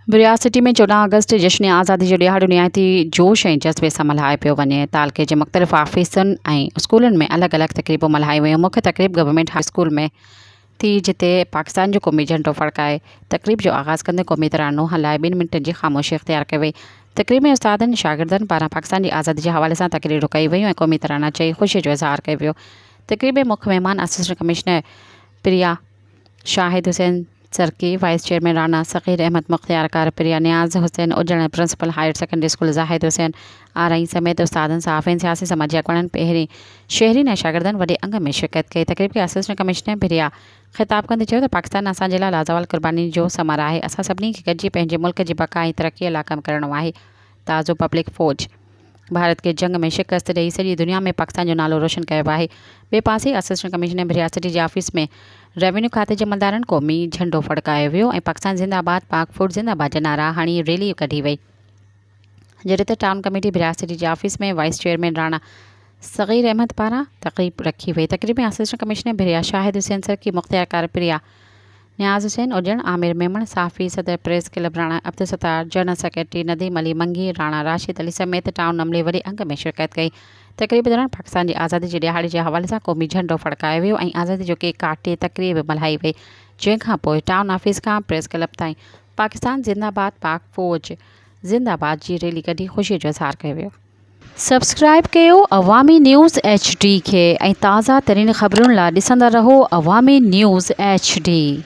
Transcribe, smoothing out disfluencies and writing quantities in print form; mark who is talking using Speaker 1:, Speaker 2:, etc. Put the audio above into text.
Speaker 1: बिरियात city में 14 अगस्त जश्न आज़ादी जो ॾियारो निहायती जोश ऐं जज़्बे सां मल्हाए पियो वञे। तालके जे मुख़्तलिफ़ ऑफ़िसनि ऐं स्कूलनि में अलॻि अलॻि तक़रीबूं मल्हाई वयूं। मुख्य तक़रीब गवर्नमेंट हाई स्कूल में थी, जिते पाकिस्तान जो क़ौमी झंडो फड़काए तक़रीब जो आगाज़ कंदे क़ौमी तरानो हलाए 2 मिंटनि जी ख़ामोशी इख़्तियार कई वई। तक़रीब में उस्तादनि शागिर्दनि पारां पाकिस्तान जी आज़ादी जे हवाले सां तक़रीरूं कई वयूं ऐं क़ौमी तराना चई ख़ुशी जो इज़हार कयो वियो। तक़रीब में मुख्य महिमान असिस्टेंट कमिश्नर प्रिया शाहिद हुसैन सरकी, वाइस चेयरमैन राना सग़ीर अहमद मुख्तियार कार, प्रिया नियाज़ हुसैन उजण, principal higher secondary school Zahid Hussain आरई समेत उस्तादनि, सहाफ़ियुनि, सियासी समाजी अॻवाननि, पहिरीं शहरीन ऐं शागिर्दनि वॾे अंग में शिरकत कई। तक़रीब खे असिस्टेंट कमिश्नर प्रिया ख़िताब कंदे चयो त पाकिस्तान असांजे लाइ लाज़वाल क़ुर्बानी जो समर आहे। असां सभिनी खे गॾिजी पंहिंजे मुल्क जी बका ऐं तरक़ीअ लाइ कमु करणो आहे। ताज़ो पब्लिक फ़ौज भारत के जंग में शिकस्त ॾेई सॼी दुनिया में पाकिस्तान जो नालो रोशन कयो आहे। ॿिए पासे असिस्टेंट कमिश्नर बिरियात सिटी जे ऑफ़िस में रेवेन्यू खाते जे अमलदारनि क़ौमी झंडो फड़कायो वियो ऐं पाकिस्तान ज़िंदाबाद, पाक फूड ज़िंदाबाद जा नारा हणी रैली कढी वई। जॾहिं त टाउन कमेटी बिरियात सिटी जे ऑफ़िस में वाइस चेयरमैन राना सग़ीर अहमद पारां तक़रीब रखी वई। तक़रीब में असिस्टेंट कमिश्नर बिरिया शाहिद हुसैन सरकी, मुख्तियार कार प्रिया नियाज़ हुसैन उजण, आमिर मेमण साफ़ी, सदर press club Rana Abdul Sattar, general secretary Nadeem Ali मंगी, राणा राशिद अली समेत टाउन अमले वॾे अंग में शिरकत कई। तक़रीब दौरान पाकिस्तान जी आज़ादी जे ॾियारे जे हवाले सां क़ौमी झंडो फड़कायो वियो ऐं आज़ादी जो केक काटे तक़रीब मल्हाई वई। जंहिंखां पोइ टाउन ऑफ़िस खां प्रेस क्लब ताईं पाकिस्तान ज़िंदाबाद, पाक फ़ौज ज़िंदाबाद जी रैली कढी ख़ुशी जो इज़हार कयो वियो। सब्सक्राइब कयो अवामी न्यूज़ HD खे ऐं ताज़ा तरीन ख़बरुनि लाइ ॾिसंदा रहो अवामी न्यूज़ HD।